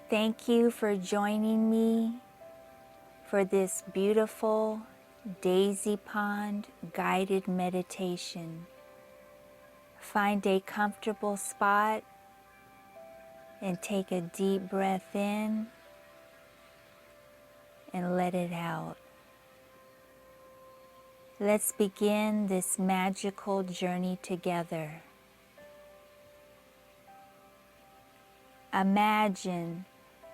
Thank you for joining me for this beautiful Daisy Pond guided meditation. Find a comfortable spot and take a deep breath in and let it out. Let's begin this magical journey together. Imagine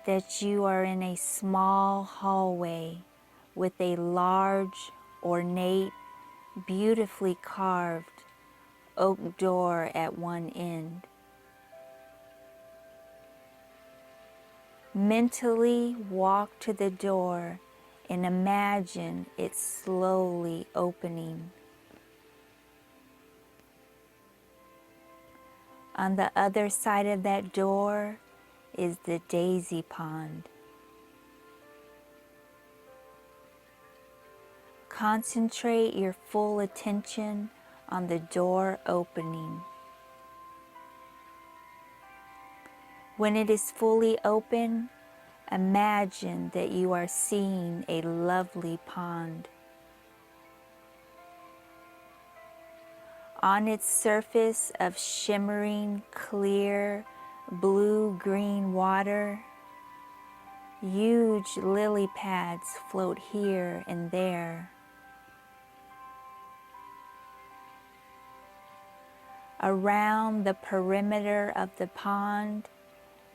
that you are in a small hallway with a large, ornate, beautifully carved oak door at one end. Mentally walk to the door and imagine it slowly opening. On the other side of that door is the Daisy Pond. Concentrate your full attention on the door opening. When it is fully open, imagine that you are seeing a lovely pond. On its surface of shimmering, clear, blue-green water, huge lily pads float here and there. Around the perimeter of the pond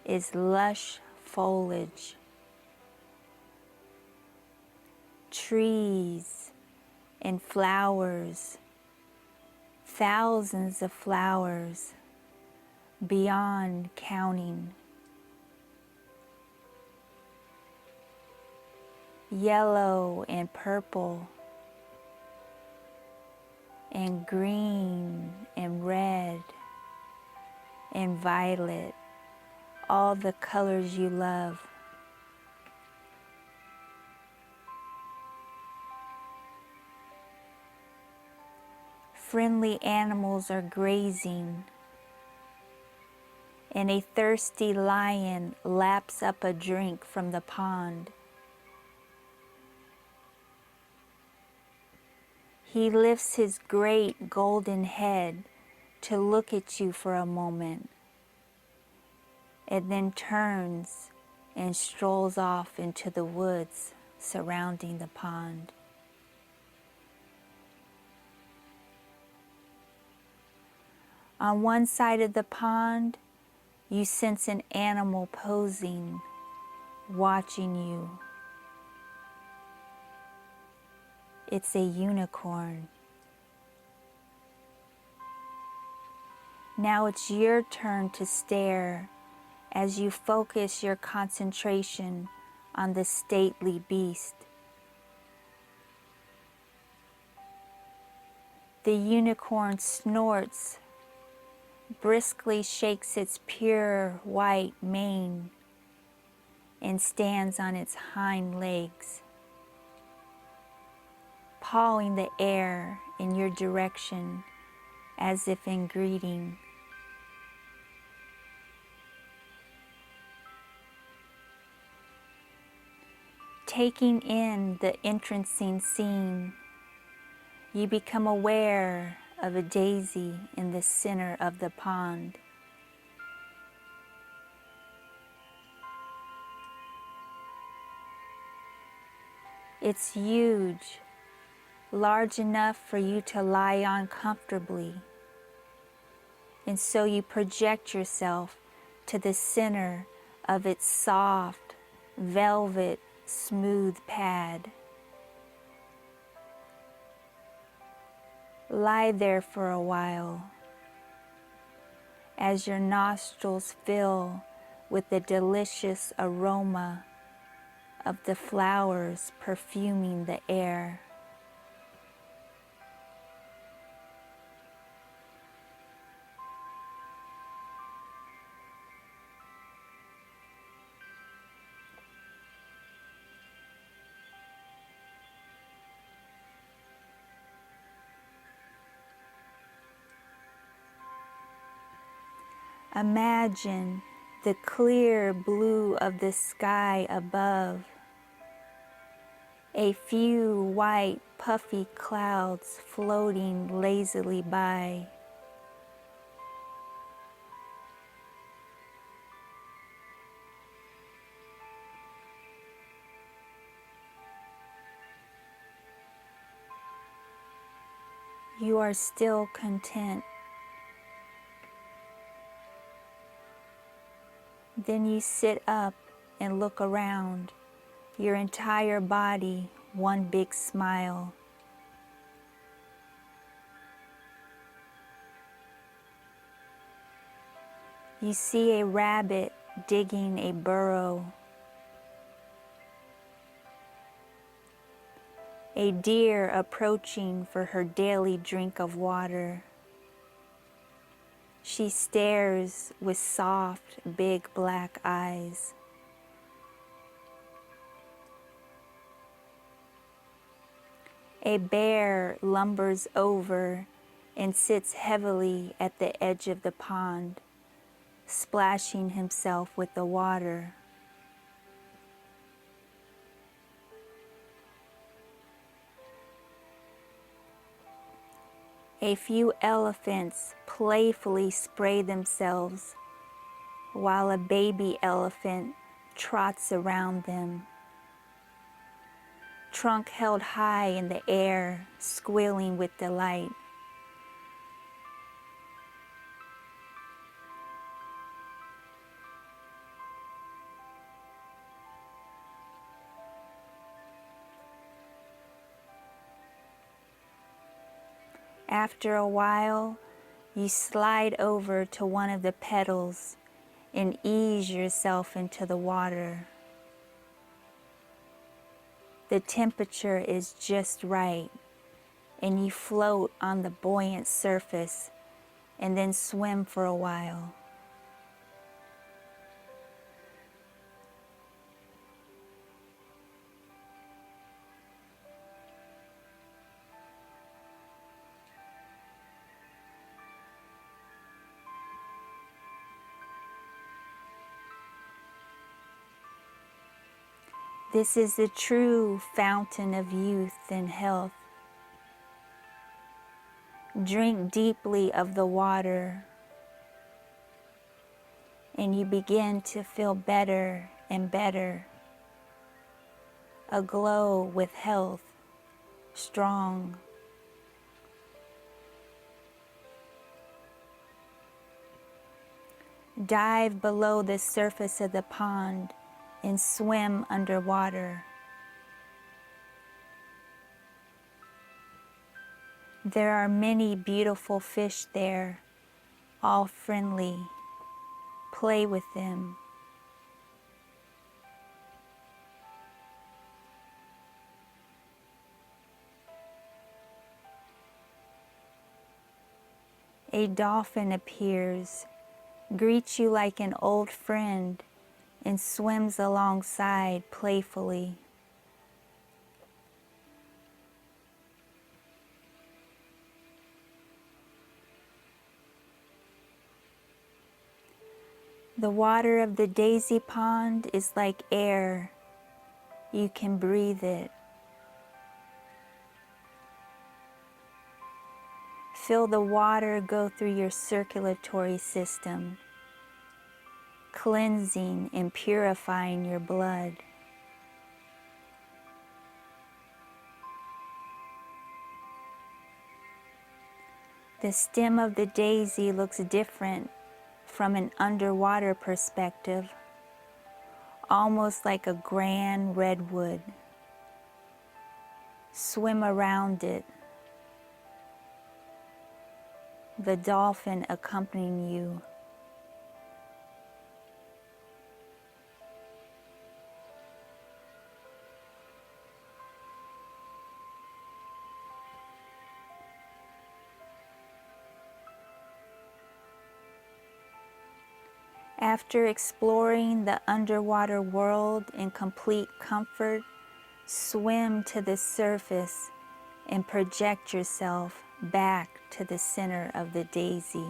is lush foliage. Trees and flowers, thousands of flowers, beyond counting. Yellow and purple and green and red and violet, all the colors you love. Friendly animals are grazing, and a thirsty lion laps up a drink from the pond. He lifts his great golden head to look at you for a moment, and then turns and strolls off into the woods surrounding the pond. On one side of the pond, you sense an animal posing, watching you. It's a unicorn. Now it's your turn to stare as you focus your concentration on the stately beast. The unicorn snorts, briskly shakes its pure white mane, and stands on its hind legs, pawing the air in your direction as if in greeting. Taking in the entrancing scene, you become aware of a daisy in the center of the pond. It's huge, large enough for you to lie on comfortably, and so you project yourself to the center of its soft, velvet, smooth pad. Lie there for a while as your nostrils fill with the delicious aroma of the flowers perfuming the air. Imagine the clear blue of the sky above, a few white puffy clouds floating lazily by. You are still content. Then you sit up and look around, your entire body one big smile. You see a rabbit digging a burrow, a deer approaching for her daily drink of water. She stares with soft, big black eyes. A bear lumbers over and sits heavily at the edge of the pond, splashing himself with the water. A few elephants playfully spray themselves while a baby elephant trots around them, trunk held high in the air, squealing with delight. After a while, you slide over to one of the petals and ease yourself into the water. The temperature is just right, and you float on the buoyant surface and then swim for a while. This is the true fountain of youth and health. Drink deeply of the water, and you begin to feel better and better, aglow with health, strong. Dive below the surface of the pond and swim underwater. There are many beautiful fish there, all friendly. Play with them. A dolphin appears, greets you like an old friend, and swims alongside playfully. The water of the daisy pond is like air. You can breathe it. Feel the water go through your circulatory system, cleansing and purifying your blood. The stem of the daisy looks different from an underwater perspective, almost like a grand redwood. Swim around it, the dolphin accompanying you. After exploring the underwater world in complete comfort, swim to the surface and project yourself back to the center of the daisy.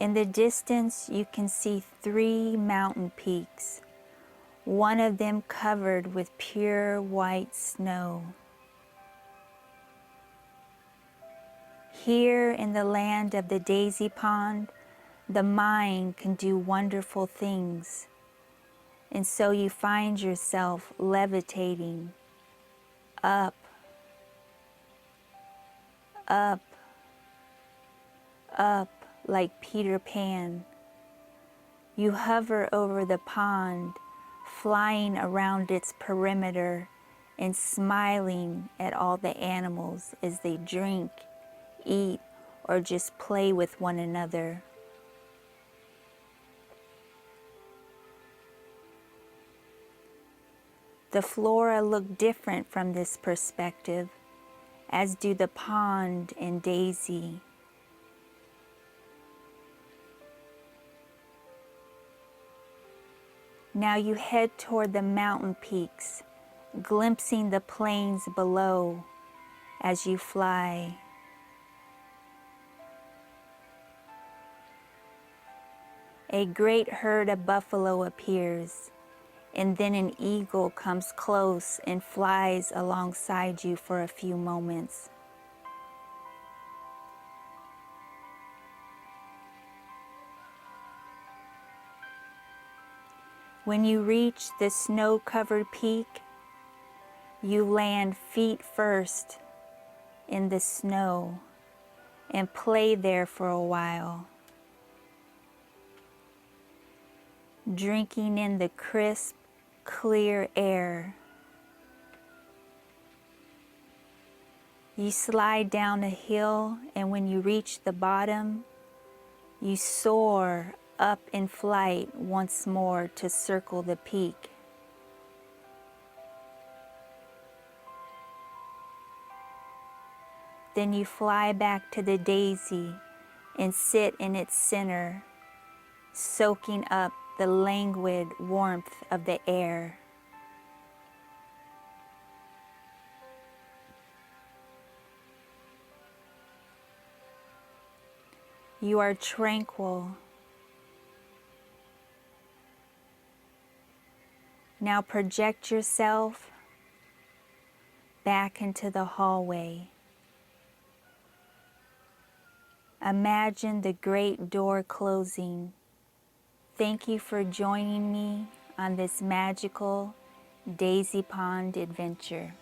In the distance, you can see 3 mountain peaks, one of them covered with pure white snow. Here in the land of the Daisy Pond, the mind can do wonderful things, and so you find yourself levitating up, up, up like Peter Pan. You hover over the pond, flying around its perimeter and smiling at all the animals as they drink, eat, or just play with one another. The flora look different from this perspective, as do the pond and Daisy. Now you head toward the mountain peaks, glimpsing the plains below as you fly. A great herd of buffalo appears, and then an eagle comes close and flies alongside you for a few moments. When you reach the snow-covered peak, you land feet first in the snow and play there for a while, drinking in the crisp, clear air. You slide down a hill, and when you reach the bottom, you soar up in flight once more to circle the peak. Then you fly back to the Daisy and sit in its center, soaking up the languid warmth of the air. You are tranquil. Now project yourself back into the hallway. Imagine the great door closing. Thank you for joining me on this magical Daisy Pond adventure.